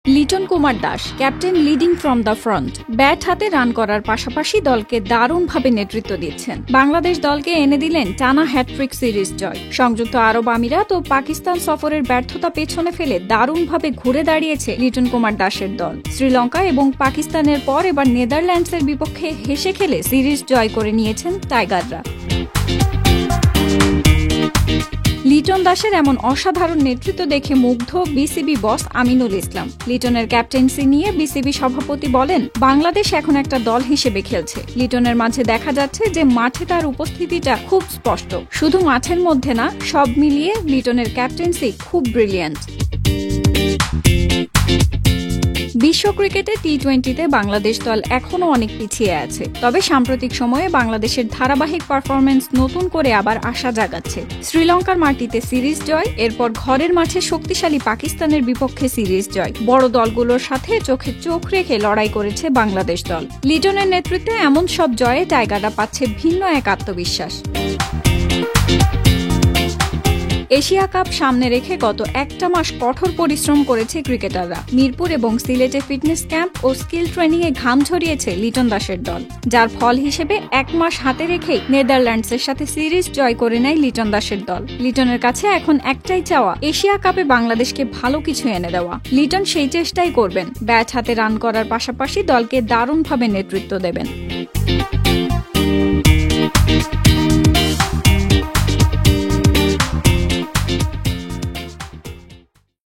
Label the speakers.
Speaker 1: Liton Kumar Das, captain leading from the front. Bat হাতে run করার পাশাপাশি দলকে দারুণভাবে নেতৃত্ব দিচ্ছেন। বাংলাদেশ দলকে এনে দিলেন টানা হ্যাটট্রিক সিরিজ জয়। সংযুক্ত আরব আমিরাত ও পাকিস্তান সফরের ব্যর্থতা পেছনে ফেলে দারুণভাবে ঘুরে দাঁড়িয়েছে লিটন কুমার দাসের দল। শ্রীলঙ্কা এবং পাকিস্তানের পর এবার নেদারল্যান্ডসের বিপক্ষে হেসে খেলে সিরিজ জয় করে নিয়েছেন টাইগাররা। লিটন দাসের এমন অসাধারণ নেতৃত্ব দেখে মুগ্ধ বিসিবি বস আমিনুল ইসলাম। লিটনের ক্যাপ্টেন্সি নিয়ে বিসিবি সভাপতি বলেন, বাংলাদেশ এখন একটা দল হিসেবে খেলছে। লিটনের মাঝে দেখা যাচ্ছে যে মাঠে তার উপস্থিতিটা খুব স্পষ্ট। শুধু মাঠের মধ্যে না, সব মিলিয়ে লিটনের ক্যাপ্টেন্সি খুব ব্রিলিয়ান্ট। বিশ্ব ক্রিকেটে টি-20তে বাংলাদেশ দল এখনও অনেক পিছিয়ে আছে। তবে সাম্প্রতিক সময়ে বাংলাদেশের ধারাবাহিক পারফরম্যান্স নতুন করে আবার আশা জাগাচ্ছে। শ্রীলঙ্কার মাটিতে সিরিজ জয়, এরপর ঘরের মাঠে শক্তিশালী পাকিস্তানের বিপক্ষে সিরিজ জয়। বড় দলগুলোর সাথে চোখে চোখ রেখে লড়াই করেছে বাংলাদেশ দল। লিটনের নেতৃত্বে এমন সব জয়ে টাইগাররা পাচ্ছে ভিন্ন এক আত্মবিশ্বাস। এশিয়া কাপ সামনে রেখে গত একটা মাস কঠোর পরিশ্রম করেছে ক্রিকেটাররা। মিরপুর এবং সিলেটে ফিটনেস ক্যাম্প ও স্কিল ট্রেনিংয়ে ঘাম ঝরিয়েছে লিটন দাসের দল, যার ফল হিসেবে এক মাস হাতে রেখেই নেদারল্যান্ডসের সাথে সিরিজ জয় করে নেয় লিটন দাসের দল। লিটনের কাছে এখন একটাই চাওয়া, এশিয়া কাপে বাংলাদেশকে ভালো কিছু এনে দেওয়া। লিটন সেই চেষ্টাই করবেন, ব্যাট হাতে রান করার পাশাপাশি দলকে দারুণভাবে নেতৃত্ব দেবেন।